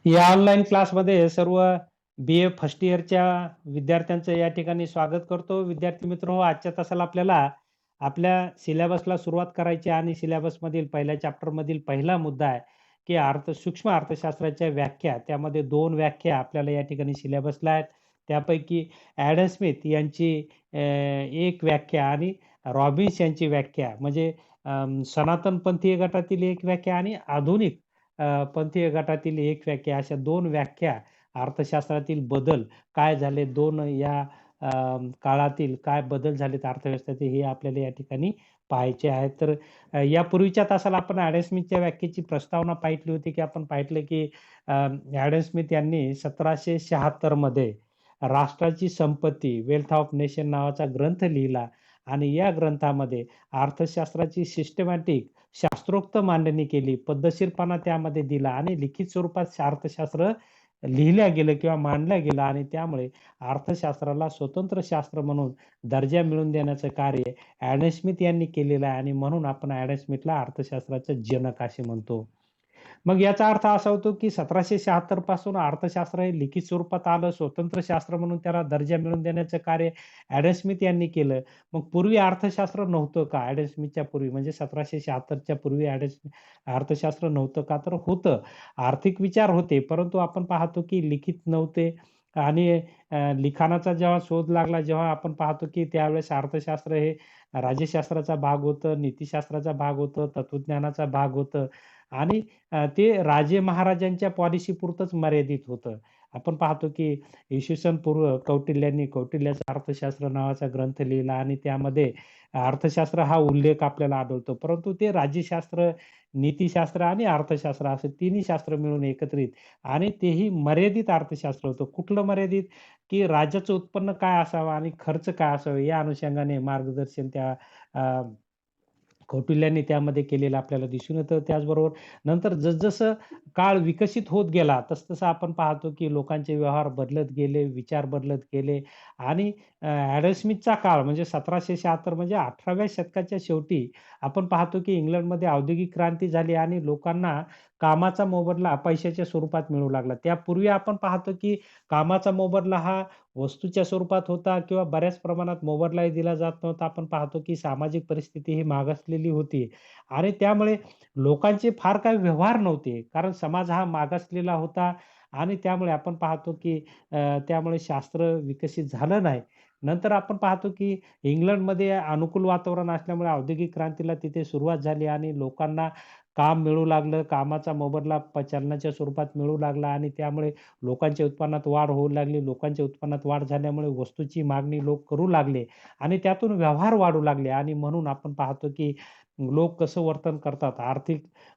या ऑनलाईन क्लासमध्ये सर्व बी-ए फर्स्ट इयरच्या विद्यार्थ्यांचं या ठिकाणी स्वागत करतो. विद्यार्थी मित्र आजच्या तासाला आपल्याला आपल्या सिलेबसला सुरुवात करायची आणि सिलेबसमधील पहिल्या चॅप्टरमधील पहिला मुद्दा आहे, की सूक्ष्म अर्थशास्त्राच्या व्याख्या. त्यामध्ये 2 व्याख्या आपल्याला या ठिकाणी सिलेबसला आहेत. त्यापैकी ॲडम स्मिथ यांची एक व्याख्या आणि रॉबिन्स यांची व्याख्या म्हणजे सनातन पंथीय गटातील एक व्याख्या आणि आधुनिक पंथीय गटातील एक व्याख्या, अशा 2 व्याख्या अर्थशास्त्रातील बदल काय झाले, 2 या अ, काळातील काय बदल झालेत अर्थव्यवस्थेचे हे आपल्याला या ठिकाणी पाहायचे आहेत. तर यापूर्वीच्या तासाला आपण ॲडम स्मिथच्या व्याख्येची प्रस्तावना पाहिली होती, की आपण पाहिलं की ॲडम स्मिथ यांनी 1776 मध्ये राष्ट्राची संपत्ती, वेल्थ ऑफ नेशन नावाचा ग्रंथ लिहिला आणि या ग्रंथामध्ये अर्थशास्त्राची सिस्टमॅटिक शास्त्रोक्त मांडणी केली, पद्धतशीरपणा त्यामध्ये दिला आणि लिखित स्वरूपात अर्थशास्त्र लिहिलं गेलं किंवा मांडलं गेलं आणि त्यामुळे अर्थशास्त्राला स्वतंत्र शास्त्र म्हणून दर्जा मिळवून देण्याचं कार्य ॲडम स्मिथ यांनी केलेलं आहे आणि म्हणून आपण ॲडम स्मिथला अर्थशास्त्राचा जनक असे म्हणतो. मग याचा अर्थ असा होतो, की 1776 पासून अर्थशास्त्र हे लिखित स्वरूपात आलं, स्वतंत्र शास्त्र म्हणून त्याला दर्जा मिळवून देण्याचं कार्य ॲडम स्मिथ यांनी केलं. मग पूर्वी अर्थशास्त्र नव्हतं का? ॲडम स्मिथच्या पूर्वी म्हणजे 1776च्या पूर्वी अर्थशास्त्र नव्हतं का? तर होतं. आर्थिक विचार होते, परंतु आपण पाहतो, की लिखित नव्हते आणि लिखाणाचा जेव्हा शोध लागला, जेव्हा आपण पाहतो, की त्यावेळेस अर्थशास्त्र हे राज्यशास्त्राचा भाग होतं, नीतिशास्त्राचा भाग होतं, तत्वज्ञानाचा भाग होतं आणि ते राजे महाराजांच्या पॉलिसीपुरतंच मर्यादित होतं. आपण पाहतो की इसवी सन पूर्व कौटिल्यांनी कौटिल्याचं अर्थशास्त्र नावाचा ग्रंथ लिहिला आणि त्यामध्ये अर्थशास्त्र हा उल्लेख आपल्याला आढळतो. परंतु ते राज्यशास्त्र, नीतिशास्त्र आणि अर्थशास्त्र असं तिन्ही शास्त्र मिळून एकत्रित आणि तेही मर्यादित अर्थशास्त्र होतं. कुठलं मर्यादित? की राज्याचं उत्पन्न काय असावं आणि खर्च काय असावा या अनुषंगाने मार्गदर्शन त्या अ, कौटिल्यांनी त्यामध्ये केलेलं आपल्याला दिसून येतं. त्याचबरोबर नंतर जसजसं काळ विकसित होत गेला, तसतसं आपण पाहतो की लोकांचे व्यवहार बदलत गेले, विचार बदलत गेले आणि ॲडम स्मिथचा काळ म्हणजे 1776 म्हणजे 18व्या शतकाच्या शेवटी आपण पाहतो की इंग्लंडमध्ये औद्योगिक क्रांती झाली आणि लोकांना कामाचा मोबदला पैशाच्या स्वरूपात मिळू लागला. त्यापूर्वी आपण पाहतो की कामाचा मोबदला हा वस्तूच्या स्वरूपात होता किंवा बऱ्याच प्रमाणात मोबदलाही दिला जात नव्हता. आपण पाहतो की सामाजिक परिस्थिती ही मागासलेली होती आणि त्यामुळे लोकांचे फार काही व्यवहार नव्हते. कारण समाज हा मागासलेला होता आणि त्यामुळे आपण पाहतो की त्यामुळे शास्त्र विकसित झालं नाही. नंतर आपण पाहतो की इंग्लंडमध्ये अनुकूल वातावरण असल्यामुळे औद्योगिक क्रांतीला तिथे सुरुवात झाली आणि लोकांना काम मिळू लागलं. कामाचा मोबदला चलनाच्या स्वरूपात मिळू लागला आणि त्यामुळे लोकांच्या उत्पन्नात वाढ होऊ लागली. लोकांच्या उत्पन्नात वाढ झाल्यामुळे वस्तूची मागणी लोक करू लागले आणि त्यातून व्यवहार वाढू लागले आणि म्हणून आपण पाहतो, की लोक कसं वर्तन करतात.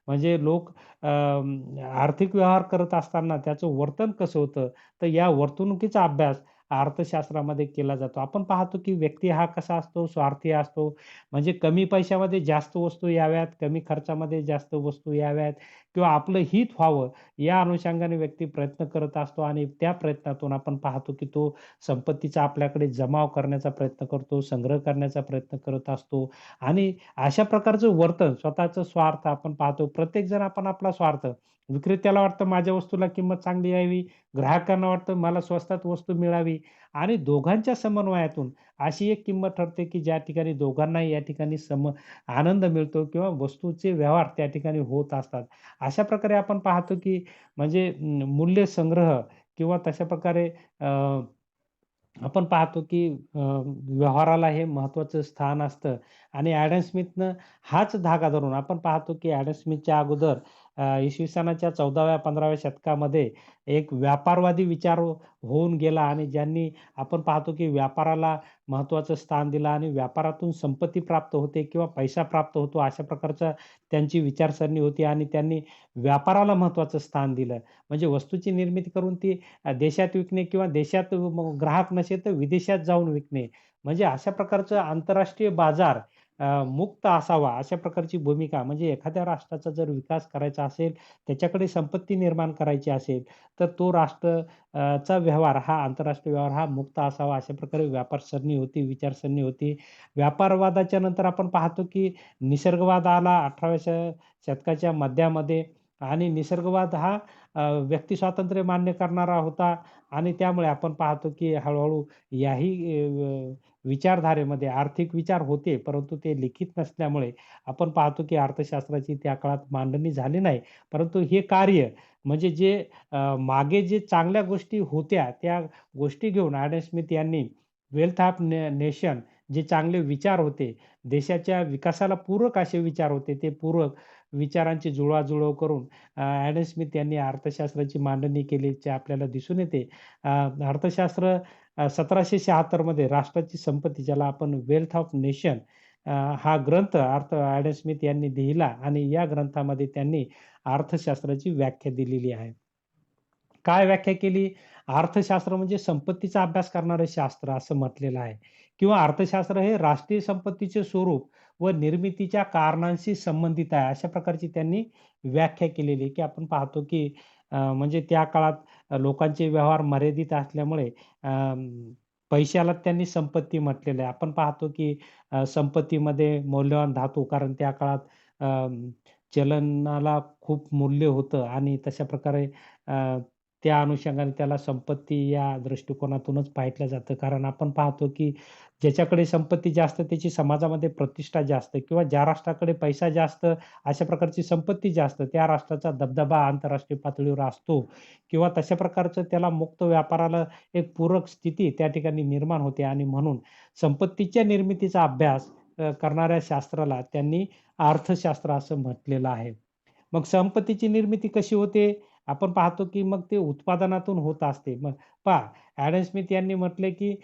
म्हणजे लोक आर्थिक व्यवहार करत असताना त्याचं वर्तन कसं होतं, तर या वर्तणुकीचा अभ्यास अर्थशास्त्रामध्ये केला जातो. आपण पाहतो, की व्यक्ती हा कसा असतो, स्वार्थी असतो. म्हणजे कमी पैशामध्ये जास्त वस्तू याव्यात, कमी खर्चामध्ये जास्त वस्तू याव्यात किंवा आपलं हित व्हावं या अनुषंगाने व्यक्ती प्रयत्न करत असतो आणि त्या प्रयत्नातून आपण पाहतो, की तो संपत्तीचा आपल्याकडे जमाव करण्याचा प्रयत्न करतो, संग्रह करण्याचा प्रयत्न करत असतो आणि अशा प्रकारचं वर्तन स्वतःचा स्वार्थ आपण पाहतो. प्रत्येकजण आपण आपला स्वार्थ विक्रेत्याला वाटतं माझ्या वस्तूला किंमत चांगली यावी, ग्राहकांना वाटतं मला स्वस्तात वस्तू मिळावी आणि दोघांच्या समन्वयातून अशी एक किंमत ठरते, की ज्या ठिकाणी दोघांनाही या ठिकाणी आनंद मिळतो किंवा वस्तूचे व्यवहार त्या ठिकाणी होत असतात. अशा प्रकारे आपण पाहतो, की म्हणजे मूल्य संग्रह किंवा तशा प्रकारे आपण पाहतो, की व्यवहाराला हे महत्त्वाचं स्थान असतं आणि ॲडम स्मिथनं हाच धागा धरून आपण पाहतो, की ॲडम स्मिथच्या अगोदर इसवी सनाच्या 14व्या-15व्या शतकामध्ये एक व्यापारवादी विचार होऊन गेला आणि ज्यांनी आपण पाहतो, की व्यापाराला महत्त्वाचं स्थान दिलं आणि व्यापारातून संपत्ती प्राप्त होते किंवा पैसा प्राप्त होतो अशा प्रकारचा त्यांची विचारसरणी होती आणि त्यांनी व्यापाराला महत्त्वाचं स्थान दिलं. म्हणजे वस्तूची निर्मिती करून ती देशात विकणे किंवा देशात ग्राहक नसेल तर विदेशात जाऊन विकणे. म्हणजे अशा प्रकारचं आंतरराष्ट्रीय बाजार मुक्त असावा, अशा प्रकारची भूमिका म्हणजे एखाद्या राष्ट्राचा जर विकास करायचा असेल, त्याच्याकडे संपत्ती निर्माण करायची असेल, तर तो राष्ट्र चा व्यवहार हा आंतरराष्ट्रीय व्यवहार हा मुक्त असावा, अशा प्रकारे व्यापारसरणी होती, विचारसरणी होती. व्यापारवादाच्या नंतर आपण पाहतो, की निसर्गवाद आला 18व्या शतकाच्या मध्यामध्ये आणि निसर्गवाद हा व्यक्ती स्वातंत्र्य मान्य करणारा होता आणि त्यामुळे आपण पाहतो की हळू-हळू याही विचारधारेमध्ये आर्थिक विचार होते, परंतु ते लिखित नसल्यामुळे आपण पाहतो की अर्थशास्त्राची त्या काळात मांडणी झाली नाही. परंतु हे कार्य म्हणजे जे मागे जे चांगल्या गोष्टी होत्या, त्या गोष्टी घेऊन ॲडम स्मिथ यांनी वेल्थ ऑफ नेशन जे चांगले विचार होते, देशाच्या विकासाला पूरक असे विचार होते, ते पूरक विचारांची जुळवाजुळव करून ॲडम स्मिथ यांनी अर्थशास्त्राची मांडणी केल्याचे आपल्याला दिसून येते. अर्थशास्त्र 1776 मध्ये राष्ट्राची संपत्ती ज्याला आपण वेल्थ ऑफ नेशन हा ग्रंथ ॲडम स्मिथ यांनी लिहिला आणि या ग्रंथामध्ये त्यांनी अर्थशास्त्राची व्याख्या दिलेली आहे. काय व्याख्या केली? अर्थशास्त्र म्हणजे संपत्तीचा अभ्यास करणारं शास्त्र असं म्हटलेलं आहे किंवा अर्थशास्त्र हे राष्ट्रीय संपत्तीचे स्वरूप व निर्मितीच्या कारणांशी संबंधित आहे. अशा प्रकारची त्यांनी व्याख्या केलेली आहे, की आपण पाहतो की म्हणजे त्या काळात लोकांचे व्यवहार मर्यादित असल्यामुळे पैशाला त्यांनी संपत्ती म्हटलेलं आहे. आपण पाहतो की संपत्तीमध्ये मौल्यवान धातू कारण त्या काळात चलनाला खूप मूल्य होतं आणि तशा प्रकारे त्या अनुषंगाने त्याला संपत्ती या दृष्टिकोनातूनच पाहिलं जातं. कारण आपण पाहतो, की ज्याच्याकडे संपत्ती जास्त त्याची समाजामध्ये प्रतिष्ठा जास्त किंवा ज्या राष्ट्राकडे पैसा जास्त, अशा प्रकारची संपत्ती जास्त, त्या राष्ट्राचा दबदबा आंतरराष्ट्रीय पातळीवर असतो किंवा तशा प्रकारचं त्याला मुक्त व्यापाराला एक पूरक स्थिती त्या ठिकाणी निर्माण होते आणि म्हणून संपत्तीच्या निर्मितीचा अभ्यास करणाऱ्या शास्त्राला त्यांनी अर्थशास्त्र असं म्हटलेलं आहे. मग संपत्तीची निर्मिती कशी होते? आपण पाहतो की मग ते उत्पादनातून होत असते. मग पहा ॲडम स्मिथ यांनी म्हटले की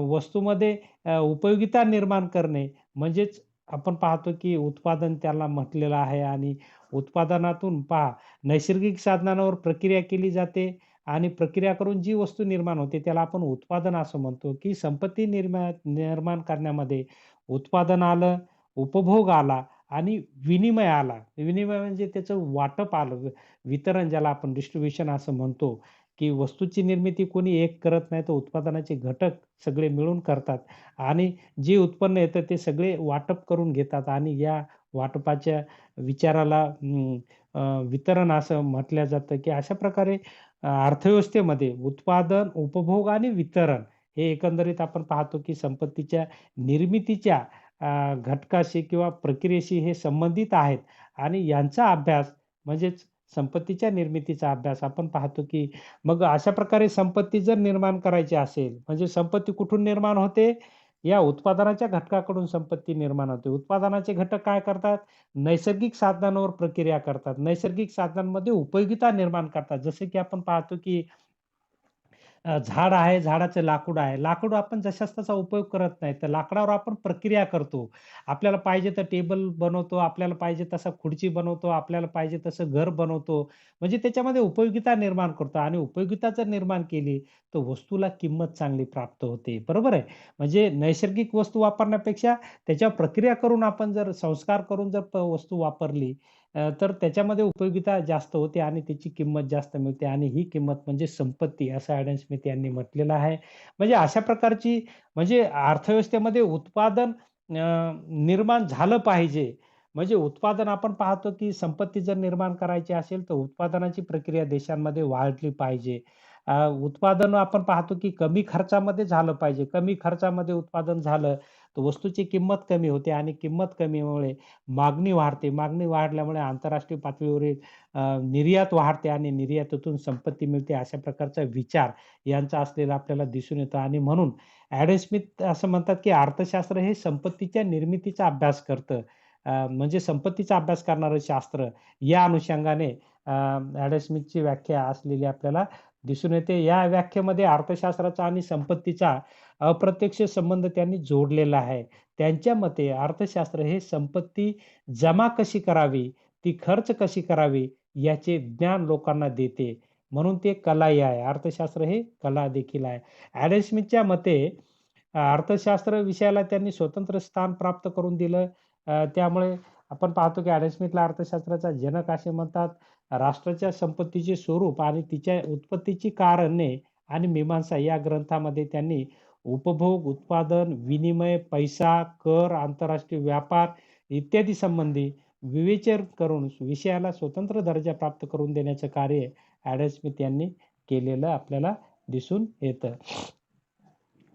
वस्तूमध्ये उपयोगिता निर्माण करणे म्हणजेच आपण पाहतो की उत्पादन त्याला म्हटलेलं आहे आणि उत्पादनातून पहा नैसर्गिक साधनांवर प्रक्रिया केली जाते आणि प्रक्रिया करून जी वस्तू निर्माण होते त्याला आपण उत्पादन असं म्हणतो, की संपत्ती निर्माण करण्यामध्ये उत्पादन आलं, उपभोग आला आणि विनिमय आला. विनिमय म्हणजे त्याचं वाटप आलं. वितरण ज्याला आपण डिस्ट्रिब्युशन असं म्हणतो, की वस्तूची निर्मिती कोणी एक करत नाही, तर उत्पादनाचे घटक सगळे मिळून करतात आणि जे उत्पन्न येतं ते सगळे वाटप करून घेतात आणि या वाटपाच्या विचाराला वितरण असं म्हटलं जातं, की अशा प्रकारे अर्थव्यवस्थेमध्ये उत्पादन, उपभोग आणि वितरण हे एकंदरीत आपण पाहतो, की संपत्तीच्या निर्मितीच्या घटकाशी किंवा प्रक्रियेशी हे संबंधित आहेत आणि यांचा अभ्यास म्हणजेच संपत्तीच्या निर्मितीचा अभ्यास आपण पाहतो, की मग अशा प्रकारे संपत्ती जर निर्माण करायची असेल, म्हणजे संपत्ती कुठून निर्माण होते? या उत्पादनाच्या घटकाकडून संपत्ती निर्माण होते. उत्पादनाचे घटक काय करतात? नैसर्गिक साधनांवर प्रक्रिया करतात. नैसर्गिक साधनांमध्ये उपयोगिता निर्माण करतात. जसे की आपण पाहतो, की झाड आहे, झाडाचं लाकूड आहे. लाकूड आपण जसाच तसा उपयोग करत नाही. तर लाकडावर आपण प्रक्रिया करतो. आपल्याला पाहिजे तर टेबल बनवतो, आपल्याला पाहिजे तसा खुर्ची बनवतो, आपल्याला पाहिजे तसं घर बनवतो. म्हणजे त्याच्यामध्ये उपयोगिता निर्माण करतो आणि उपयोगिता जर निर्माण केली, तर वस्तूला किंमत चांगली प्राप्त होते. बरोबर आहे? म्हणजे नैसर्गिक वस्तू वापरण्यापेक्षा त्याच्यावर प्रक्रिया करून आपण जर संस्कार करून जर वस्तू वापरली, तर त्याच्यामध्ये उपयोगिता जास्त होते आणि त्याची किंमत जास्त मिळते आणि ही किंमत म्हणजे संपत्ती असं ॲडम स्मिथ यांनी म्हटलेलं आहे. म्हणजे अशा प्रकारची म्हणजे अर्थव्यवस्थेमध्ये उत्पादन निर्माण झालं पाहिजे. म्हणजे उत्पादन आपण पाहतो, की संपत्ती जर निर्माण करायची असेल, तर उत्पादनाची प्रक्रिया देशांमध्ये वाढली पाहिजे. उत्पादन आपण पाहतो, की कमी खर्चामध्ये झालं पाहिजे. कमी खर्चामध्ये उत्पादन झालं, तर वस्तूची किंमत कमी होते आणि किंमत कमीमुळे मागणी वाढते. मागणी वाढल्यामुळे आंतरराष्ट्रीय पातळीवरील निर्यात वाढते आणि निर्यातीतून संपत्ती मिळते. अशा प्रकारचा विचार यांचा असलेला आपल्याला दिसून येतो आणि म्हणून ॲडम स्मिथ असं म्हणतात, की अर्थशास्त्र हे संपत्तीच्या निर्मितीचा अभ्यास करतं. म्हणजे संपत्तीचा अभ्यास करणारं शास्त्र या अनुषंगाने ॲडम स्मिथची व्याख्या असलेली आपल्याला दिसून येते. या व्याख्येमध्ये अर्थशास्त्राचा आणि संपत्तीचा अप्रत्यक्ष संबंध त्यांनी जोडलेला आहे. त्यांच्या मते अर्थशास्त्र हे संपत्ती जमा कशी करावी, ती खर्च कशी करावी याचे ज्ञान लोकांना देते. म्हणून ते कलाही आहे. अर्थशास्त्र हे कला देखील आहे. ॲडम स्मिथच्या मते अर्थशास्त्र विषयाला त्यांनी स्वतंत्र स्थान प्राप्त करून दिलं. त्यामुळे आपण पाहतो की ॲडम स्मिथला अर्थशास्त्राचा जनक असे म्हणतात. राष्ट्राच्या संपत्तीचे स्वरूप आणि तिच्या उत्पत्तीची कारणे आणि मीमांसा या ग्रंथामध्ये त्यांनी उपभोग, उत्पादन, विनिमय, पैसा, कर, आंतरराष्ट्रीय व्यापार इत्यादी संबंधी विवेचन करून विषयाला स्वतंत्र दर्जा प्राप्त करून देण्याचं कार्य ॲडम स्मिथ यांनी केलेलं आपल्याला दिसून येतं.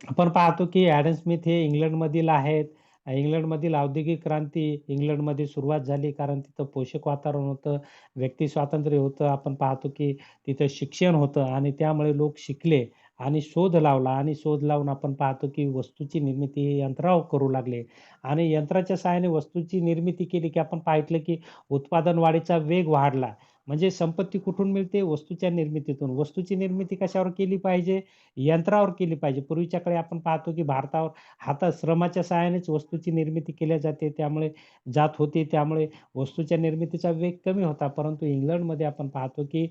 आपण पाहतो की ॲडम स्मिथ हे इंग्लंडमधील आहेत. इंग्लंडमधील औद्योगिक क्रांती इंग्लंडमध्ये सुरुवात झाली कारण तिथं पोषक वातावरण होतं, व्यक्ती स्वातंत्र्य होतं. आपण पाहतो की तिथं शिक्षण होतं आणि त्यामुळे लोक शिकले आणि शोध लावला आणि शोध लावून आपण पाहतो की वस्तूची निर्मिती हे यंत्रावर करू लागले आणि यंत्राच्या सहाय्याने वस्तूची निर्मिती केली की आपण पाहिलं की उत्पादन वाढीचा वेग वाढला. म्हणजे संपत्ती कुठून मिळते? वस्तूच्या निर्मितीतून. वस्तूची निर्मिती कशावर केली पाहिजे? यंत्रावर केली पाहिजे. पूर्वीच्या काळी आपण पाहतो की भारतावर श्रमाच्या सहाय्यानेच वस्तूची निर्मिती केल्या जाते. त्यामुळे जात होती. त्यामुळे वस्तूच्या निर्मितीचा वेग कमी होता. परंतु इंग्लंडमध्ये आपण पाहतो की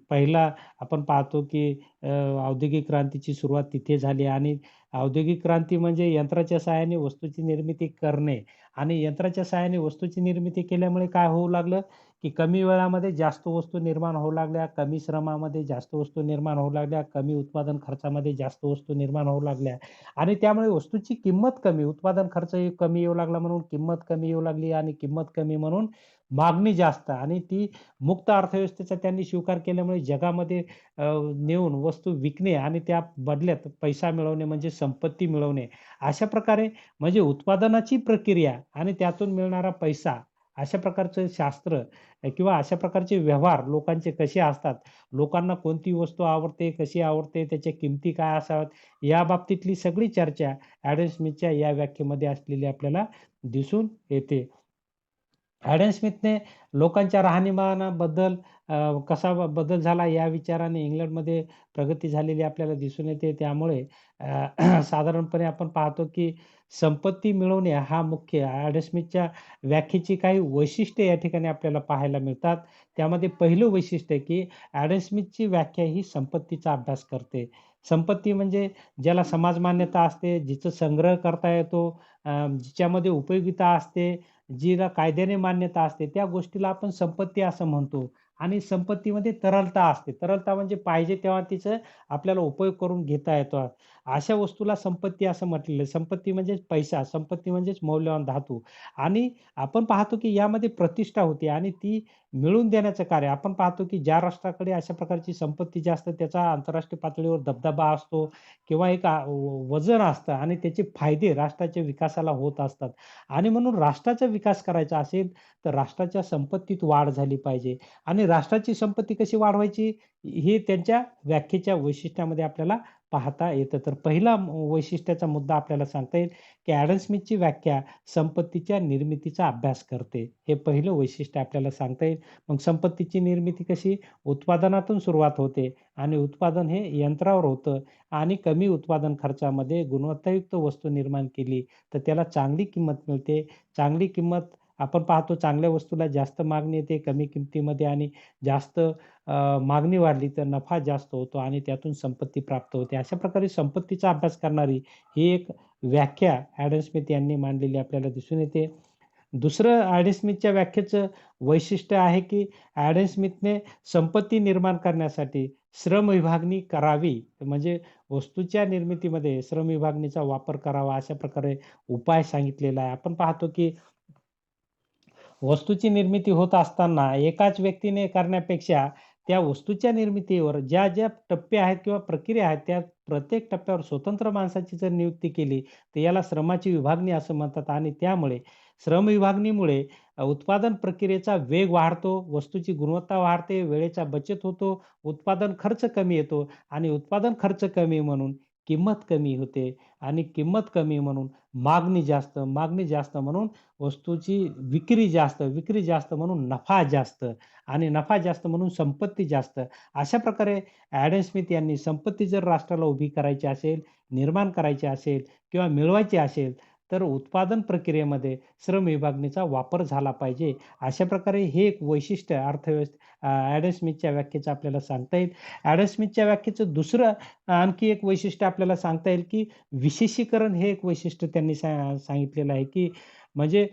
पहिला आपण पाहतो की औद्योगिक क्रांतीची सुरुवात तिथे झाली आणि औद्योगिक क्रांती म्हणजे यंत्राच्या सहाय्याने वस्तूची निर्मिती करणे आणि यंत्राच्या सहाय्याने वस्तूची निर्मिती केल्यामुळे काय होऊ लागलं, की कमी वेळामध्ये जास्त वस्तू निर्माण होऊ लागल्या, कमी श्रमामध्ये जास्त वस्तू निर्माण होऊ लागल्या, कमी उत्पादन खर्चामध्ये जास्त वस्तू निर्माण होऊ लागल्या आणि त्यामुळे वस्तूची किंमत कमी, उत्पादन खर्चही कमी येऊ लागला म्हणून किंमत कमी येऊ लागली आणि किंमत कमी म्हणून मागणी जास्त आणि ती मुक्त अर्थव्यवस्थेचा त्यांनी स्वीकार केल्यामुळे जगामध्ये नेऊन वस्तू विकणे आणि त्या बदल्यात पैसा मिळवणे म्हणजे संपत्ती मिळवणे. अशा प्रकारे म्हणजे उत्पादनाची प्रक्रिया आणि त्यातून मिळणारा पैसा अशा प्रकारचं शास्त्र किंवा अशा प्रकारचे व्यवहार लोकांचे कसे असतात, लोकांना कोणती वस्तू आवडते, कशी आवडते, त्याच्या किमती काय असाव्यात, या बाबतीतली सगळी चर्चा ॲडम स्मिथच्या या व्याख्येमध्ये असलेली आपल्याला दिसून येते. ॲडम स्मिथने लोकांच्या राहणीमानाबद्दल कसा बदल झाला या विचाराने इंग्लंडमध्ये प्रगती झालेली आपल्याला दिसून येते. त्यामुळे साधारणपणे आपण पाहतो की संपत्ती मिळवणे हा मुख्य ॲडम स्मिथच्या व्याख्येची काही वैशिष्ट्ये या ठिकाणी आपल्याला पाहायला मिळतात. त्यामध्ये पहिलं वैशिष्ट्य आहे की ॲडम स्मिथची व्याख्या ही संपत्तीचा अभ्यास करते. संपत्ती म्हणजे ज्याला समाज मान्यता असते, जिचा संग्रह करता येतो, जिच्यामध्ये उपयोगिता असते, जिला कायद्याने मान्यता असते, त्या गोष्टीला आपण संपत्ती असं म्हणतो. आणि संपत्तीमध्ये तरलता असते. तरलता म्हणजे पाहिजे तेव्हा तिचं आपल्याला उपयोग करून घेता येतो. अशा वस्तूला संपत्ती असं म्हटलेलं आहे. संपत्ती म्हणजेच पैसा, संपत्ती म्हणजेच मौल्यवान धातू आणि आपण पाहतो की यामध्ये प्रतिष्ठा होते आणि ती मिळवून देण्याचं कार्य. आपण पाहतो की ज्या राष्ट्राकडे अशा प्रकारची संपत्ती जास्त त्याचा आंतरराष्ट्रीय पातळीवर दबदबा असतो किंवा एक वजन असतं आणि त्याचे फायदे राष्ट्राच्या विकासाला होत असतात. आणि म्हणून राष्ट्राचा विकास करायचा असेल, तर राष्ट्राच्या संपत्तीत वाढ झाली पाहिजे आणि राष्ट्राची संपत्ती कशी वाढवायची, हे त्यांच्या व्याख्येच्या वैशिष्ट्यामध्ये आपल्याला पाहता येतं. तर पहिला वैशिष्ट्याचा मुद्दा आपल्याला सांगता येईल, की ॲडम स्मिथची व्याख्या संपत्तीच्या निर्मितीचा अभ्यास करते. हे पहिलं वैशिष्ट्य आपल्याला सांगता येईल. मग संपत्तीची निर्मिती कशी? उत्पादनातून सुरुवात होते आणि उत्पादन हे यंत्रावर होतं आणि कमी उत्पादन खर्चामध्ये गुणवत्तायुक्त वस्तू निर्माण केली, तर त्याला चांगली किंमत मिळते. चांगली किंमत आपण पाहतो चांगल्या वस्तूला जास्त मागणी येते कमी किमतीमध्ये आणि जास्त मागणी वाढली तर नफा जास्त होतो आणि त्यातून संपत्ती प्राप्त होते. अशा प्रकारे संपत्तीचा अभ्यास करणारी ही एक व्याख्या ॲडम स्मिथ यांनी मांडलेली आपल्याला दिसून येते. दुसरं ॲडम स्मिथच्या व्याख्येचं वैशिष्ट्य आहे, की ॲडम स्मिथने संपत्ती निर्माण करण्यासाठी श्रम विभागणी करावी. म्हणजे वस्तूच्या निर्मितीमध्ये श्रम विभागणीचा वापर करावा अशा प्रकारे उपाय सांगितलेला आहे. आपण पाहतो, की वस्तूची निर्मिती होत असताना एकाच व्यक्तीने करण्यापेक्षा त्या वस्तूच्या निर्मितीवर ज्या टप्पे आहेत किंवा प्रक्रिया आहेत, त्या प्रत्येक टप्प्यावर स्वतंत्र माणसाची जर नियुक्ती केली, तर याला श्रमाची विभागणी असं म्हणतात आणि त्यामुळे श्रम विभागणीमुळे उत्पादन प्रक्रियेचा वेग वाढतो, वस्तूची गुणवत्ता वाढते, वेळेचा बचत होतो, उत्पादन खर्च कमी येतो आणि उत्पादन खर्च कमी म्हणून किंमत कमी होते आणि किंमत कमी म्हणून मागणी जास्त म्हणून वस्तूची विक्री जास्त म्हणून नफा जास्त आणि नफा जास्त म्हणून संपत्ती जास्त. अशा प्रकारे ॲडम स्मिथ यांनी संपत्ती जर राष्ट्राला उभी करायची असेल, निर्माण करायची असेल किंवा मिळवायची असेल, तर उत्पादन प्रक्रियेमध्ये श्रम विभागणीचा वापर झाला पाहिजे. अशा प्रकारे हे एक वैशिष्ट्य ॲडम स्मिथच्या व्याख्येचं आपल्याला सांगता येईल. ॲडम स्मिथच्या व्याख्येचं दुसरं आणखी एक वैशिष्ट्य आपल्याला सांगता येईल, की विशेषीकरण हे एक वैशिष्ट्य त्यांनी सांगितलेलं आहे, की म्हणजे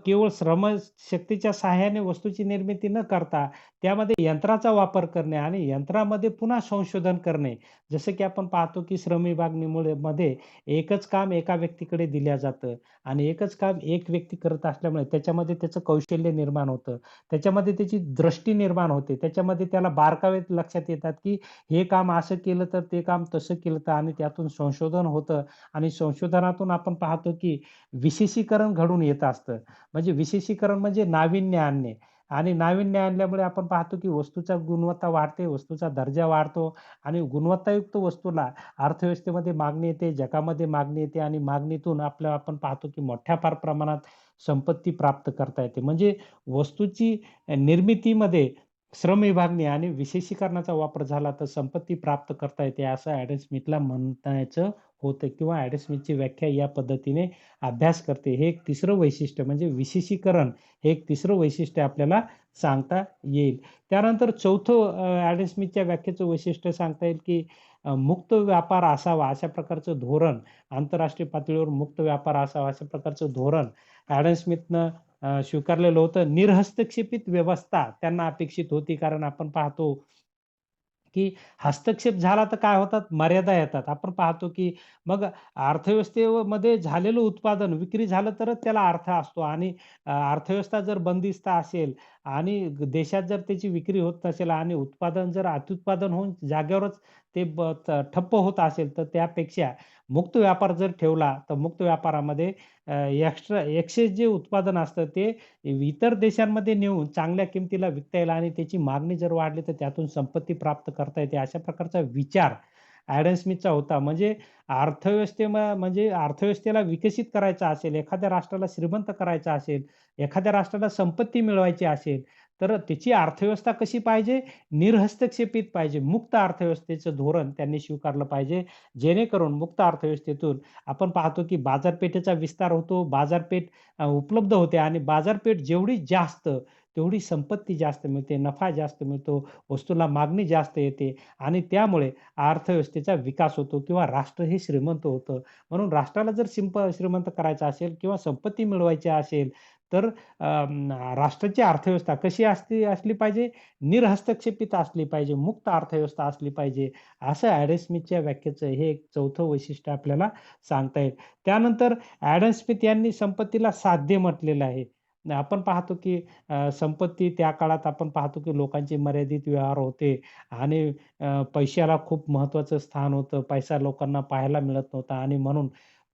केवळ श्रमशक्तीच्या सहाय्याने वस्तूची निर्मिती न करता त्यामध्ये यंत्राचा वापर करणे आणि यंत्रामध्ये पुन्हा संशोधन करणे. जसं की आपण पाहतो की श्रम विभागणीमुळे मध्ये एकच काम एका व्यक्तीकडे दिलं जातं आणि एकच काम एक व्यक्ती करत असल्यामुळे त्याच्यामध्ये त्याचं कौशल्य निर्माण होतं. त्याच्यामध्ये त्याची दृष्टी निर्माण होते. त्याच्यामध्ये त्याला बारकावे लक्षात येतात, की हे काम असं केलं तर ते काम तसं केलं तर आणि त्यातून संशोधन होतं आणि संशोधनातून आपण पाहतो, की विशेषीकरण घडून येत असतं. म्हणजे विशेषीकरण म्हणजे नाविन्य आणणे आणि नाविन्य आणल्यामुळे आपण पाहतो, की वस्तूचा गुणवत्ता वाढते, वस्तूचा दर्जा वाढतो आणि गुणवत्तायुक्त वस्तूला अर्थव्यवस्थेमध्ये मागणी येते, जगामध्ये मागणी येते आणि मागणीतून आपण पाहतो, की मोठ्या फार प्रमाणात संपत्ती प्राप्त करता येते. म्हणजे वस्तूची निर्मितीमध्ये श्रम विभागणी आणि विशेषीकरणाचा वापर झाला तर संपत्ती प्राप्त करता येते, असं ॲडम स्मिथला म्हणायचं होतं किंवा ॲडम स्मिथची व्याख्या या पद्धतीने अभ्यास करते. हे एक तिसरं वैशिष्ट्य म्हणजे विशेषीकरण हे एक तिसरं वैशिष्ट्य आपल्याला सांगता येईल. त्यानंतर चौथं ॲडम स्मिथच्या व्याख्येचं वैशिष्ट्य सांगता येईल, की मुक्त व्यापार असावा अशा प्रकारचं धोरण, आंतरराष्ट्रीय पातळीवर मुक्त व्यापार असावा अशा प्रकारचं धोरण ॲडम स्मिथनं स्वीकारलेलं होतं. निरहस्तक्षेपित व्यवस्था त्यांना अपेक्षित होती. कारण आपण पाहतो की हस्तक्षेप झाला तर काय होतात, मर्यादा येतात. आपण पाहतो की मग अर्थव्यवस्थेमध्ये झालेलं उत्पादन विक्री झालं तरच त्याला अर्थ असतो आणि अर्थव्यवस्था जर बंदिस्त असेल आणि देशात जर त्याची विक्री होत नसेल आणि उत्पादन जर अत्युत्पादन होऊन जागेवरच ते ठप्प होत असेल, तर त्यापेक्षा मुक्त व्यापार जर ठेवला, तर मुक्त व्यापारामध्ये एक्सेस जे उत्पादन असतं ते इतर देशांमध्ये नेऊन चांगल्या किमतीला विकता येईल आणि त्याची मागणी जर वाढली, तर त्यातून संपत्ती प्राप्त करता येते. अशा प्रकारचा विचार ॲडम स्मिथचा होता. म्हणजे म्हणजे अर्थव्यवस्थेला विकसित करायचा असेल, एखाद्या राष्ट्राला श्रीमंत करायचं असेल, एखाद्या राष्ट्राला संपत्ती मिळवायची असेल, तर त्याची अर्थव्यवस्था कशी पाहिजे? निरहस्तक्षेपित पाहिजे. मुक्त अर्थव्यवस्थेचं धोरण त्यांनी स्वीकारलं पाहिजे. जेणेकरून मुक्त अर्थव्यवस्थेतून आपण पाहतो, की बाजारपेठेचा विस्तार होतो. बाजारपेठ उपलब्ध होते आणि बाजारपेठ जेवढी जास्त, तेवढी संपत्ती जास्त मिळते, नफा जास्त मिळतो, वस्तूला मागणी जास्त येते आणि त्यामुळे अर्थव्यवस्थेचा विकास होतो किंवा राष्ट्र हे श्रीमंत होतं. म्हणून राष्ट्राला जर श्रीमंत करायचं असेल किंवा संपत्ती मिळवायची असेल, तर राष्ट्राची अर्थव्यवस्था कशी असली पाहिजे? निरहस्तक्षेपित असली पाहिजे, मुक्त अर्थव्यवस्था असली पाहिजे. असं ॲडम स्मिथच्या व्याख्येचं हे एक चौथं वैशिष्ट्य आपल्याला सांगता येईल. त्यानंतर ॲडम स्मिथ यांनी संपत्तीला साध्य म्हटलेलं आहे. आपण पाहतो की संपत्ती त्या काळात आपण पाहतो की लोकांचे मर्यादित व्यवहार होते आणि पैशाला खूप महत्त्वाचं स्थान होतं. पैसा लोकांना पाहायला मिळत नव्हता आणि म्हणून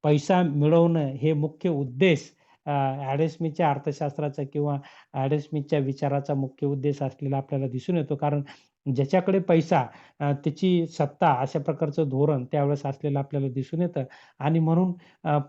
पैसा मिळवणं हे मुख्य उद्देश ॲडम स्मिथच्या अर्थशास्त्राचा किंवा ॲडम स्मिथच्या विचाराचा मुख्य उद्देश असलेला आपल्याला दिसून येतो. कारण ज्याच्याकडे पैसा त्याची सत्ता अशा प्रकारचं धोरण त्यावेळेस असलेलं आपल्याला दिसून येतं आणि म्हणून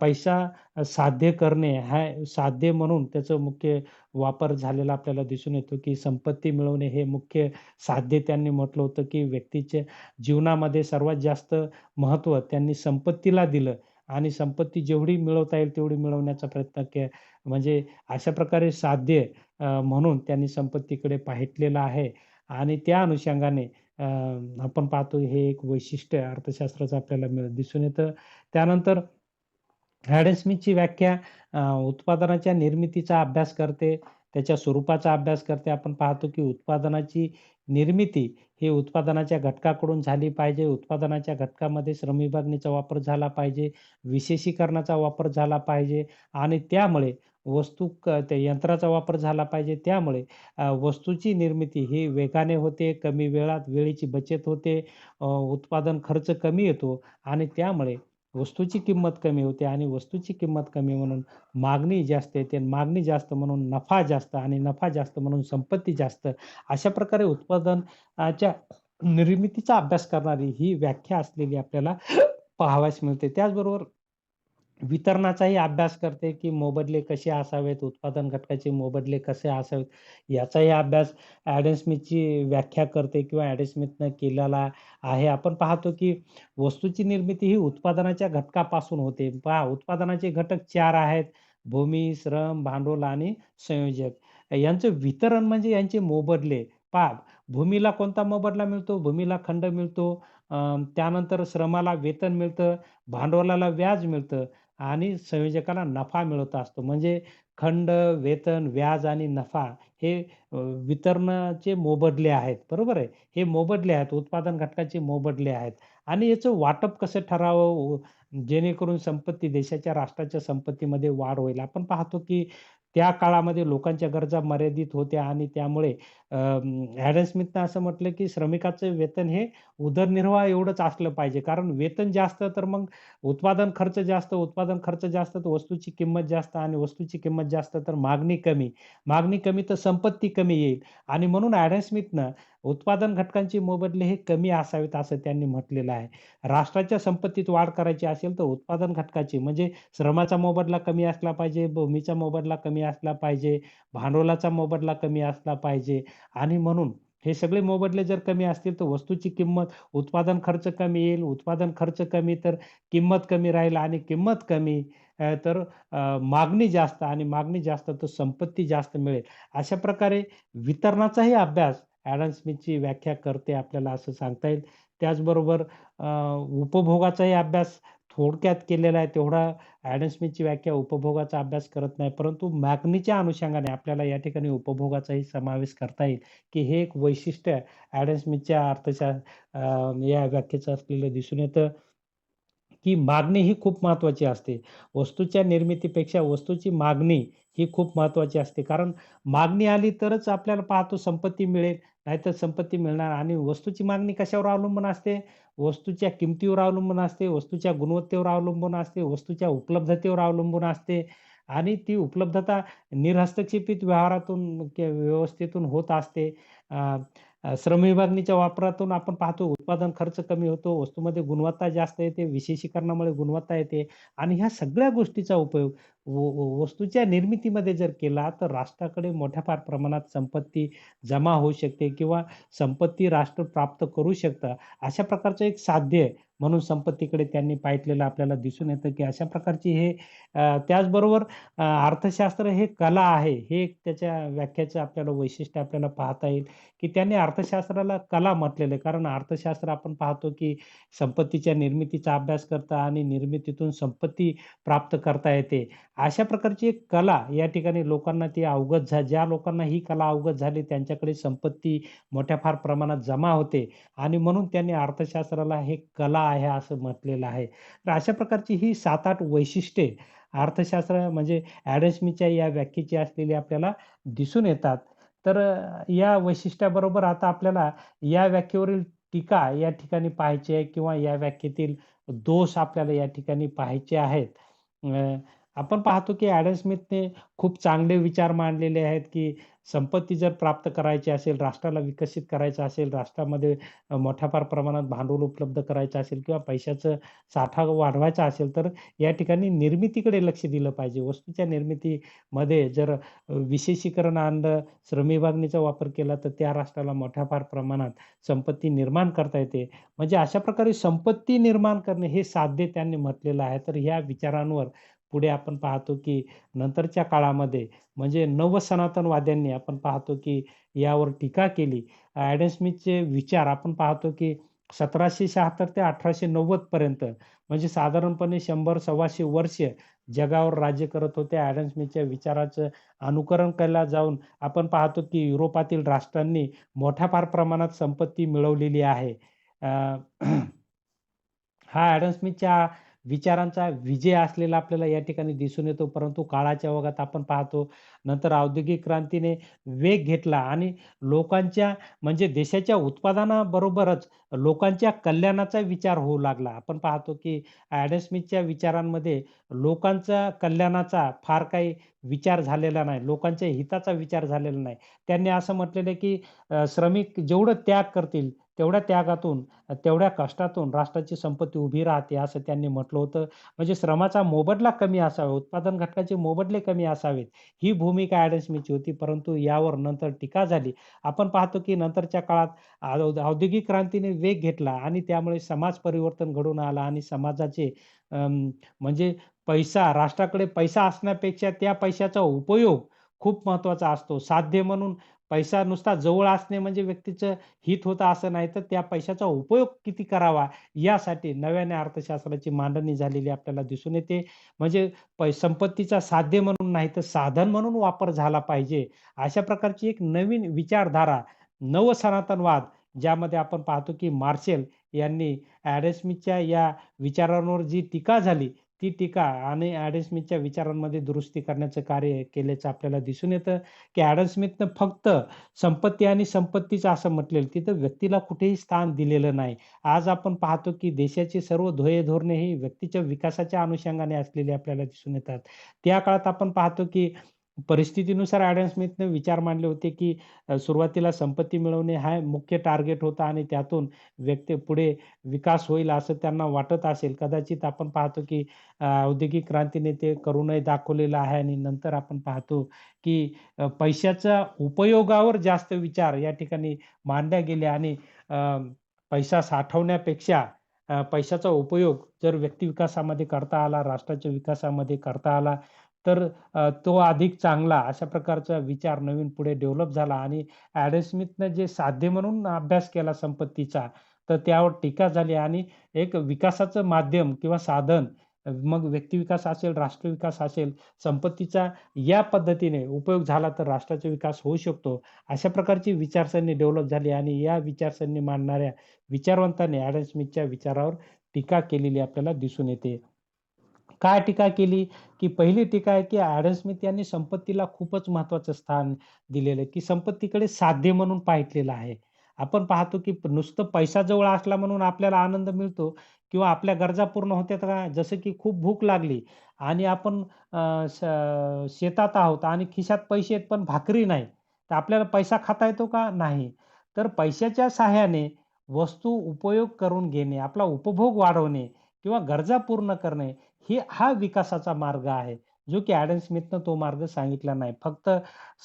पैसा साध्य करणे हा साध्य म्हणून त्याचं मुख्य वापर झालेला आपल्याला दिसून येतो, की संपत्ती मिळवणे हे मुख्य साध्य त्यांनी म्हटलं होतं, की व्यक्तीच्या जीवनामध्ये सर्वात जास्त महत्त्व त्यांनी संपत्तीला दिलं आणि संपत्ती जेवढी मिळवता येईल तेवढी मिळवण्याचा प्रयत्न म्हणजे अशा प्रकारे साध्य म्हणून त्यांनी संपत्तीकडे पाहिटलेलं आहे आणि त्या अनुषंगाने आपण पाहतो हे एक वैशिष्ट्य अर्थशास्त्राचं आपल्याला दिसून येतं. त्यानंतर ॲडम स्मिथची व्याख्या उत्पादनाच्या निर्मितीचा अभ्यास करते, त्याच्या स्वरूपाचा अभ्यास करते. आपण पाहतो की उत्पादनाची निर्मिती ही उत्पादनाच्या घटकाकडून झाली पाहिजे. उत्पादनाच्या घटकामध्ये श्रमविभागणीचा वापर झाला पाहिजे, विशेषीकरणाचा वापर झाला पाहिजे आणि त्यामुळे त्या यंत्राचा वापर झाला पाहिजे. त्यामुळे वस्तूची निर्मिती ही वेगाने होते, कमी वेळात वेळेची बचत होते, उत्पादन खर्च कमी येतो आणि त्यामुळे वस्तूची किंमत कमी होते आणि वस्तूची किंमत कमी म्हणून मागणी जास्त येते आणि मागणी जास्त म्हणून नफा जास्त आणि नफा जास्त म्हणून संपत्ती जास्त. अशा प्रकारे उत्पादनाच्या निर्मितीचा अभ्यास करणारी ही व्याख्या असलेली आपल्याला पाहावयास मिळते. त्याचबरोबर वितरणाचाही अभ्यास करते, की मोबदले कसे असावेत, उत्पादन घटकाचे मोबदले कसे असावेत, याचाही अभ्यास ॲडम स्मिथची व्याख्या करते किंवा ॲडम स्मिथनं केलेला आहे. आपण पाहतो, की वस्तूची निर्मिती ही उत्पादनाच्या घटकापासून होते. पहा उत्पादनाचे घटक 4 आहेत. भूमी, श्रम, भांडवल आणि संयोजक. यांचं वितरण म्हणजे यांचे मोबदले. पहा भूमीला कोणता मोबदला मिळतो? भूमीला खंड मिळतो. त्यानंतर श्रमाला वेतन मिळतं, भांडवलाला व्याज मिळतं आणि संयोजकाला नफा मिळत असतो. म्हणजे खंड, वेतन, व्याज आणि नफा हे वितरणाचे मोबदले आहेत. बरोबर आहे. हे मोबदले आहेत, उत्पादन घटकाचे मोबदले आहेत आणि याचं वाटप कसं ठरावं जेणेकरून संपत्ती देशाच्या राष्ट्राच्या संपत्तीमध्ये वाढ होईल. आपण पाहतो की त्या काळामध्ये लोकांच्या गरजा मर्यादित होत्या आणि त्यामुळे ॲडम स्मिथनं असं म्हटलं की श्रमिकाचं वेतन हे उदरनिर्वाह एवढंच असलं पाहिजे. कारण वेतन जास्त तर मग उत्पादन खर्च जास्त तर वस्तूची किंमत जास्त आणि वस्तूची किंमत जास्त तर मागणी कमी. मागणी कमी तर संपत्ती कमी येईल आणि म्हणून ॲडम स्मिथनं उत्पादन घटकांचे मोबदले हे कमी असावेत असं त्यांनी म्हटलेलं आहे. राष्ट्राच्या संपत्तीत वाढ करायची असेल तर उत्पादन घटकाची म्हणजे श्रमाचा मोबदला कमी असला पाहिजे, भूमीचा मोबदला कमी असला पाहिजे, भांडवलाचा मोबदला कमी असला पाहिजे आणि म्हणून हे सगळे मोबदले जर कमी असतील तर वस्तूची किंमत, उत्पादन खर्च कमी येईल, उत्पादन खर्च कमी तर किंमत कमी राहील आणि किंमत कमी तर मागणी जास्त आणि मागणी जास्त तर संपत्ती जास्त मिळेल. अशा प्रकारे वितरणाचाही अभ्यास ॲडम स्मिथची व्याख्या करते आपल्याला असं सांगता येईल. त्याचबरोबर उपभोगाचाही अभ्यास थोडक्यात केलेला आहे. तेवढा ॲडम स्मिथची व्याख्या उपभोगाचा अभ्यास करत नाही. परंतु मागणीच्या अनुषंगाने आपल्याला या ठिकाणी उपभोगाचाही समावेश करता येईल, की हे एक वैशिष्ट्य ॲडम स्मिथच्या या व्याख्येचं असलेलं दिसून येतं. की मागणी ही खूप महत्त्वाची असते. वस्तूच्या निर्मितीपेक्षा वस्तूची मागणी ही खूप महत्त्वाची असते. कारण मागणी आली तरच आपल्याला पाहतो संपत्ती मिळेल, नाहीतर संपत्ती मिळणार आणि वस्तूची मागणी कशावर अवलंबून असते? वस्तूच्या किमतीवर अवलंबून असते, वस्तूच्या गुणवत्तेवर अवलंबून असते, वस्तूच्या उपलब्धतेवर अवलंबून असते आणि ती उपलब्धता निर्हस्तक्षेपित व्यवहारातून व्यवस्थेतून होत असते. अ, श्रम विभागणीच्या वापरातून आपण पाहतो उत्पादन खर्च कमी होतो, वस्तूमध्ये गुणवत्ता जास्त येते, विशेषीकरणामुळे गुणवत्ता येते आणि ह्या सगळ्या गोष्टीचा उपयोग वस्तूच्या निर्मितीमध्ये जर केला, तर राष्ट्राकडे मोठ्या फार प्रमाणात संपत्ती जमा होऊ शकते किंवा संपत्ती राष्ट्र प्राप्त करू शकतं. अशा प्रकारचं एक साध्य म्हणून संपत्तीकडे त्यांनी पाहिलेलं आपल्याला दिसून येतं, की अशा प्रकारची हे त्याचबरोबर अर्थशास्त्र हे कला आहे. हे एक त्याच्या व्याख्याचं आपल्याला वैशिष्ट्य आपल्याला पाहता येईल. की त्यांनी अर्थशास्त्राला कला म्हटलेलं आहे. कारण अर्थशास्त्र आपण पाहतो की संपत्तीच्या निर्मितीचा अभ्यास करतं आणि निर्मितीतून संपत्ती प्राप्त करता येते. अशा प्रकारची एक कला या ठिकाणी लोकांना ती ज्या लोकांना ही कला अवगत झाली त्यांच्याकडे संपत्ती मोठ्या फार प्रमाणात जमा होते आणि म्हणून त्यांनी अर्थशास्त्राला हे कला आहे असं म्हटलेलं आहे. तर अशा प्रकारची ही 7-8 वैशिष्ट्ये अर्थशास्त्र म्हणजे ॲडम स्मिथच्या या व्याख्येची असलेली आपल्याला दिसून येतात. तर या वैशिष्ट्याबरोबर आता आपल्याला या व्याख्येवरील टीका या ठिकाणी पाहायची आहे किंवा या व्याख्येतील दोष आपल्याला या ठिकाणी पाहायचे आहेत. अ, आपण पाहतो की ॲडम स्मिथने खूप चांगले विचार मांडलेले आहेत, की संपत्ती जर प्राप्त करायची असेल, राष्ट्राला विकसित करायचं असेल, राष्ट्रामध्ये मोठ्या फार प्रमाणात भांडवल उपलब्ध करायचं असेल किंवा पैशाचा साठा वाढवायचा असेल, तर या ठिकाणी निर्मितीकडे लक्ष दिलं पाहिजे. वस्तूच्या निर्मितीमध्ये जर विशेषीकरण आणलं, श्रम विभागणीचा वापर केला, तर त्या राष्ट्राला मोठ्या फार प्रमाणात संपत्ती निर्माण करता येते. म्हणजे अशा प्रकारे संपत्ती निर्माण करणे हे साध्य त्यांनी म्हटलेलं आहे. तर ह्या विचारांवर पुढे आपण पाहतो, की नंतरच्या काळामध्ये म्हणजे नवसनातनवाद्यांनी आपण पाहतो, की यावर टीका केली. ॲडम स्मिथचे विचार आपण पाहतो, की 1776 ते 1890 पर्यंत म्हणजे साधारणपणे 100-125 वर्ष जगावर राज्य करत होते. ॲडम स्मिथच्या विचाराचं अनुकरण केला जाऊन आपण पाहतो, की युरोपातील राष्ट्रांनी मोठ्या फार प्रमाणात संपत्ती मिळवलेली आहे. अ, हा ॲडम स्मिथच्या विचारांचा विजय असलेला आपल्याला या ठिकाणी दिसून येतो. परंतु काळाच्या ओघात आपण पाहतो, नंतर औद्योगिक क्रांतीने वेग घेतला आणि लोकांच्या म्हणजे देशाच्या उत्पादनाबरोबरच लोकांच्या कल्याणाचा विचार होऊ लागला. आपण पाहतो, की ॲडम स्मिथच्या विचारांमध्ये लोकांच्या कल्याणाचा फार काही विचार झालेला नाही. लोकांच्या हिताचा विचार झालेला नाही. त्यांनी असं म्हटलेलं आहे, की श्रमिक जेवढं त्याग करतील, तेवढ्या त्यागातून तेवढ्या कष्टातून राष्ट्राची संपत्ती उभी राहते, असं त्यांनी म्हटलं होतं. म्हणजे श्रमाचा मोबदला कमी असावा, उत्पादन घटकाचे मोबदले कमी असावेत, ही भूमिका ॲडम स्मिथची होती. परंतु यावर नंतर टीका झाली. आपण पाहतो की नंतरच्या काळात औद्योगिक क्रांतीने वेग घेतला आणि त्यामुळे समाज परिवर्तन घडून आलं आणि समाजाचे म्हणजे राष्ट्राकडे पैसा असण्यापेक्षा त्या पैशाचा उपयोग खूप महत्त्वाचा असतो. साध्य म्हणून पैसा नुसता जवळ असणे म्हणजे व्यक्तीचं हित होतं असं नाही, तर त्या पैशाचा उपयोग किती करावा यासाठी नव्याने अर्थशास्त्राची मांडणी झालेली आपल्याला दिसून येते. म्हणजे संपत्तीचा साध्य म्हणून नाही, तर साधन म्हणून वापर झाला पाहिजे. अशा प्रकारची एक नवीन विचारधारा, नवसनातनवाद ज्यामध्ये आपण पाहतो, की मार्शल यांनी ॲडम स्मिथच्या या विचारांवर जी टीका झाली, ती टीका आणि ॲडम स्मिथच्या विचारांमध्ये दुरुस्ती करण्याचं कार्य केल्याचं आपल्याला दिसून येतं, की ॲडम स्मिथनं फक्त संपत्ती आणि संपत्तीच असं म्हटलेलं, तिथं व्यक्तीला कुठेही स्थान दिलेलं नाही. आज आपण पाहतो, की देशाची सर्व ध्येय-धोरणे ही व्यक्तीच्या विकासाच्या अनुषंगाने असलेली आपल्याला दिसून येतात. त्या काळात आपण पाहतो, की परिस्थितीनुसार ॲडम स्मिथने विचार मांडले होते, की सुरुवातीला संपत्ती मिळवणे हा मुख्य टार्गेट होता आणि त्यातून व्यक्ती पुढे विकास होईल असं त्यांना वाटत असेल. कदाचित आपण पाहतो, की औद्योगिक क्रांतीने ते करूनही दाखवलेलं आहे आणि नंतर आपण पाहतो, की पैशाच्या उपयोगावर जास्त विचार या ठिकाणी मांडल्या गेले आणि अ, पैसा साठवण्यापेक्षा पैशाचा उपयोग जर व्यक्ती विकासामध्ये करता आला, राष्ट्राच्या विकासामध्ये करता आला, तर तो अधिक चांगला अशा प्रकारचा विचार नवीन पुढे डेव्हलप झाला आणि ॲडम स्मिथनं जे साध्य म्हणून अभ्यास केला संपत्तीचा, तर त्यावर टीका झाली आणि एक विकासाचं माध्यम किंवा साधन मग व्यक्तिविकास असेल, राष्ट्रविकास असेल, संपत्तीचा या पद्धतीने उपयोग झाला तर राष्ट्राचा विकास होऊ शकतो. अशा प्रकारची विचारसरणी डेव्हलप झाली आणि या विचारसरणी मांडणाऱ्या विचारवंतांनी ॲडम स्मिथच्या विचारावर टीका केलेली आपल्याला दिसून येते. काय टीका केली, की पहिली टीका आहे, की ॲडम स्मिथ यांनी संपत्तीला खूपच महत्त्वाचं स्थान दिलेलं आहे, की संपत्तीकडे साध्य म्हणून पाहिलेलं आहे. आपण पाहतो, की नुसतं पैसा जवळ असला म्हणून आपल्याला आनंद मिळतो किंवा आपल्या गरजा पूर्ण होतात का? जसं की खूप भूक लागली आणि आपण शेतात आहोत आणि खिशात पैसे आहेत पण भाकरी नाही. तर आपल्याला पैसा खाता येतो का? नाही. तर पैशाच्या सहाय्याने वस्तू उपयोग करून घेणे, आपला उपभोग वाढवणे किंवा गरजा पूर्ण करणे हा विकासाचा मार्ग आहे. जो की ॲडम स्मिथनं तो मार्ग सांगितला नाही. फक्त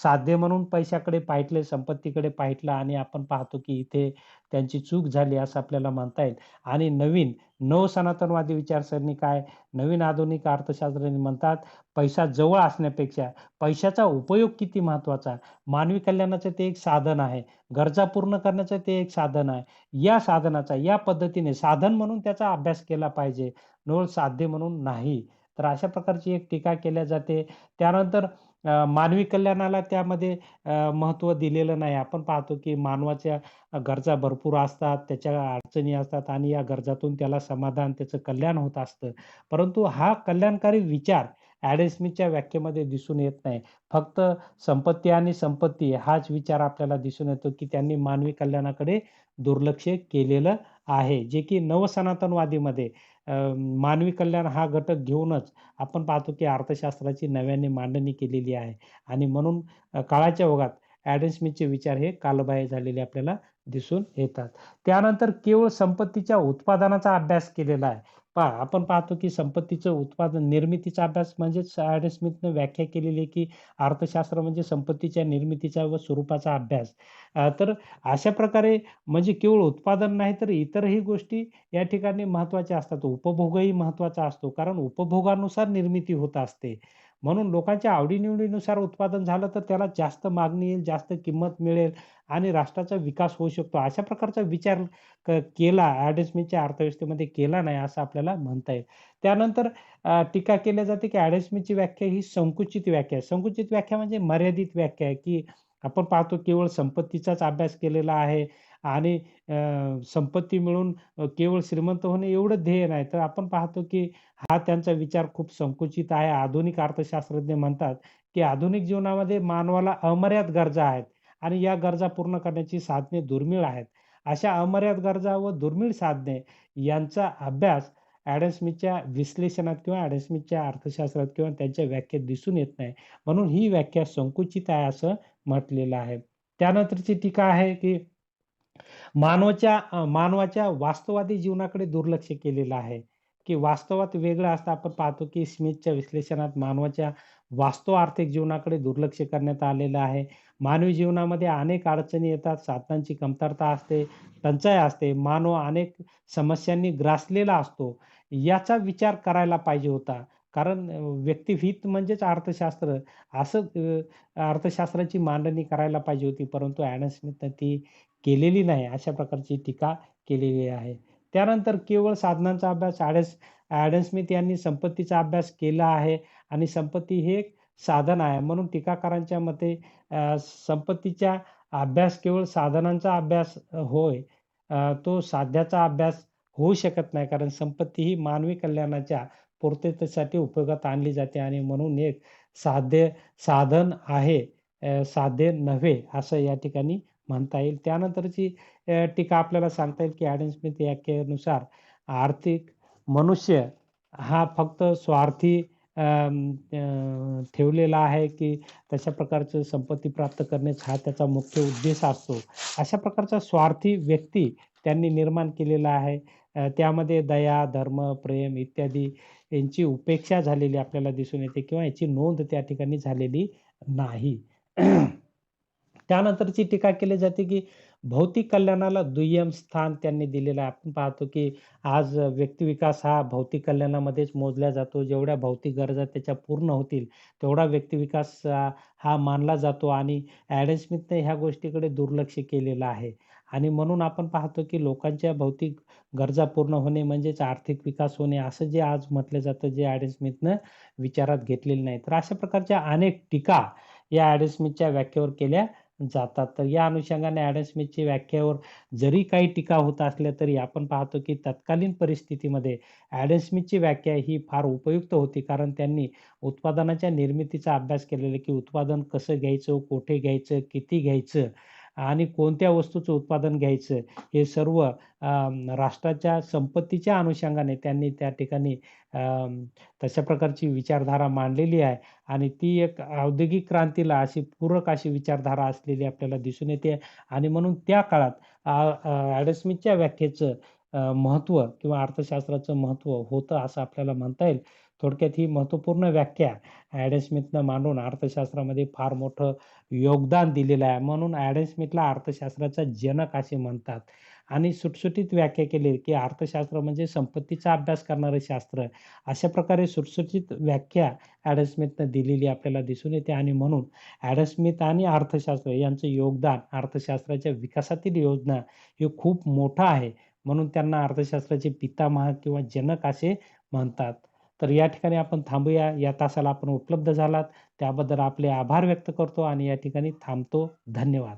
साध्य म्हणून पैशाकडे पाहिलं, संपत्तीकडे पाहिलं आणि आपण पाहतो की इथे त्यांची चूक झाली असं आपल्याला म्हणता येईल. आणि नवीन नवसनातनवादी विचारसरणी काय, नवीन आधुनिक अर्थशास्त्रज्ञ म्हणतात, पैसा जवळ असण्यापेक्षा पैशाचा उपयोग किती महत्त्वाचा. मानवी कल्याणाचं ते एक साधन आहे. गरजा पूर्ण करण्याचं ते एक साधन आहे. या साधनाचा या पद्धतीने साधन म्हणून त्याचा अभ्यास केला पाहिजे. साध्य म्हणून नाही. तर अशा प्रकारची एक टीका केल्या जाते. त्यानंतर मानवी कल्याणाला त्यामध्ये महत्त्व दिलेलं नाही. आपण पाहतो की मानवाच्या गरजा भरपूर असतात, त्याच्या अडचणी असतात आणि या गरजातून त्याला समाधान, त्याचं कल्याण होत असतं. परंतु हा कल्याणकारी विचार ॲडम स्मिथच्या व्याख्येमध्ये दिसून येत नाही. फक्त संपत्ती आणि संपत्ती हाच विचार आपल्याला दिसून येतो, की त्यांनी मानवी कल्याणाकडे दुर्लक्ष केलेलं आहे. जे की नवसनातनवादीमध्ये मानवी कल्याण हा घटक घेऊनच आपण पाहतो की अर्थशास्त्राची नव्याने मांडणी केलेली आहे आणि म्हणून काळाच्या ओघात ॲडम स्मिथचे विचार हे कालबाह्य झालेले आपल्याला दिसून येतात. त्यानंतर केवळ संपत्तीच्या उत्पादनाचा अभ्यास केलेला आहे. पहा, आपण पाहतो की संपत्तीचं उत्पादन, निर्मितीचा अभ्यास म्हणजेच ॲडम स्मिथनं व्याख्या केलेली आहे की अर्थशास्त्र म्हणजे संपत्तीच्या निर्मितीचा व स्वरूपाचा अभ्यास. तर अशा प्रकारे म्हणजे केवळ उत्पादन नाही तर इतरही गोष्टी या ठिकाणी महत्त्वाच्या असतात. उपभोगही महत्त्वाचा असतो. कारण उपभोगानुसार निर्मिती होत असते. म्हणून लोकांच्या आवडी-निवडीनुसार उत्पादन झालं तर त्याला जास्त मागणी येईल, जास्त किंमत मिळेल आणि राष्ट्राचा विकास होऊ शकतो. अशा प्रकारचा विचार केला ॲडम स्मिथच्या अर्थव्यवस्थेमध्ये केला नाही असं आपल्याला म्हणता येईल. त्यानंतर टीका केली जाते की ॲडम स्मिथची व्याख्या ही संकुचित व्याख्या आहे. संकुचित व्याख्या म्हणजे मर्यादित व्याख्या आहे, की आपण पाहतो केवळ संपत्तीचाच अभ्यास केलेला आहे आणि संपत्ती मिळवून केवळ श्रीमंत होणे एवढं ध्येय नाही. तर आपण पाहतो की हा त्यांचा विचार खूप संकुचित आहे. आधुनिक अर्थशास्त्रज्ञ म्हणतात, की आधुनिक जीवनामध्ये मानवाला अमर्याद गरजा आहेत आणि या गरजा पूर्ण करण्याची साधने दुर्मिळ आहेत. अशा अमर्याद गरजा व दुर्मिळ साधने यांचा अभ्यास ॲडम स्मिथच्या विश्लेषणात किंवा ॲडम स्मिथच्या अर्थशास्त्रात किंवा त्यांच्या व्याख्येत दिसून येत नाही. म्हणून ही व्याख्या संकुचित आहे असं म्हटलेलं आहे. त्यानंतरची टीका आहे, की मानवाच्या वास्तववादी जीवनाकडे दुर्लक्ष केलेलं आहे, की वास्तवात वेगळं असतं. आपण पाहतो, की स्मिथच्या विश्लेषणात मानवाच्या वास्तव आर्थिक जीवनाकडे दुर्लक्ष करण्यात आलेलं आहे. मानवी जीवनामध्ये अनेक अडचणी येतात, साधनांची कमतरता असते, टंचाई असते, मानव अनेक समस्यांनी ग्रासलेला असतो. याचा विचार करायला पाहिजे होता. कारण व्यक्तिहित म्हणजेच अर्थशास्त्र असं अर्थशास्त्राची मांडणी करायला पाहिजे होती, परंतु ॲडम स्मिथनं ती केलेली नाही. अशा प्रकारची टीका केलेली आहे. त्यानंतर केवळ साधनांचा अभ्यास ॲडम स्मिथ यांनी संपत्तीचा अभ्यास केला आहे आणि संपत्ती हे एक साधन आहे. म्हणून टीकाकारांच्या मते संपत्तीचा अभ्यास केवळ साधनांचा अभ्यास होय. तो साध्याचा अभ्यास होऊ शकत नाही. कारण संपत्ती ही मानवी कल्याणाच्या पूर्ततेसाठी उपयोगात आणली जाते आणि म्हणून एक साध्य साधन आहे, साध्य नव्हे, असं या ठिकाणी म्हणता येईल. त्यानंतरची टीका आपल्याला सांगता येईल, की ॲडम स्मिथ व्याख्येनुसार आर्थिक मनुष्य हा फक्त स्वार्थी ठेवलेला आहे, की तशा प्रकारचं संपत्ती प्राप्त करण्याच हा त्याचा मुख्य उद्देश असतो. अशा प्रकारचा स्वार्थी व्यक्ती त्यांनी निर्माण केलेला आहे. त्यामध्ये दया, धर्म, प्रेम इत्यादी यांची उपेक्षा झालेली आपल्याला दिसून येते किंवा याची नोंद त्या ठिकाणी झालेली नाही. त्यानंतरची टीका केली जाते, की भौतिक कल्याणाला दुय्यम स्थान त्यांनी दिलेलं आहे. आपण पाहतो, की आज व्यक्तिविकास हा भौतिक कल्याणामध्येच मोजला जातो. जेवढ्या भौतिक गरजा त्याच्या पूर्ण होतील, तेवढा व्यक्तिविकास हा मानला जातो आणि ॲडम स्मिथने ह्या गोष्टीकडे दुर्लक्ष केलेलं आहे. आणि म्हणून आपण पाहतो, की लोकांच्या भौतिक गरजा पूर्ण होणे म्हणजेच आर्थिक विकास होणे, असं जे आज म्हटलं जातं, जे ॲडम स्मिथनं विचारात घेतलेलं नाही. तर अशा प्रकारच्या अनेक टीका या ॲडम स्मिथच्या व्याख्येवर केल्या जातात. तर या अनुषंगाने ॲडम स्मिथची व्याख्येवर जरी काही टीका होत असल्या, तरी आपण पाहतो की तत्कालीन परिस्थितीमध्ये ॲडम स्मिथची व्याख्या ही फार उपयुक्त होती. कारण त्यांनी उत्पादनाच्या निर्मितीचा अभ्यास केलेला, की उत्पादन कसं घ्यायचं, कुठे घ्यायचं, किती घ्यायचं आणि कोणत्या वस्तूचं उत्पादन घ्यायचं, हे सर्व राष्ट्राच्या संपत्तीच्या अनुषंगाने त्यांनी त्या ठिकाणी तशा प्रकारची विचारधारा मांडलेली आहे आणि ती एक औद्योगिक क्रांतीला अशी पूरक अशी विचारधारा असलेली आपल्याला दिसून येते आणि म्हणून त्या काळात ॲडम स्मिथच्या व्याख्येचं महत्त्व किंवा अर्थशास्त्राचं महत्त्व होतं असं आपल्याला म्हणता येईल. थोडक्यात ही महत्त्वपूर्ण व्याख्या ॲडम स्मिथनं मांडून अर्थशास्त्रामध्ये फार मोठं योगदान दिलेलं आहे. म्हणून ॲडम स्मिथला अर्थशास्त्राचा जनक असे म्हणतात आणि सुटसुटीत व्याख्या केली, की अर्थशास्त्र म्हणजे संपत्तीचा अभ्यास करणारं शास्त्र. अशा प्रकारे सुटसुटीत व्याख्या ॲडम स्मिथनं दिलेली आपल्याला दिसून येते आणि म्हणून ॲडम स्मिथ आणि अर्थशास्त्र यांचं योगदान अर्थशास्त्राच्या विकासातील योजना हे खूप मोठं आहे. म्हणून त्यांना अर्थशास्त्राचे पितामह किंवा जनक असे म्हणतात. तर या ठिकाणी आपण थांबूया. या तासाला आपण उपलब्ध झालात त्याबद्दल आपले आभार व्यक्त करतो आणि या ठिकाणी थांबतो. धन्यवाद.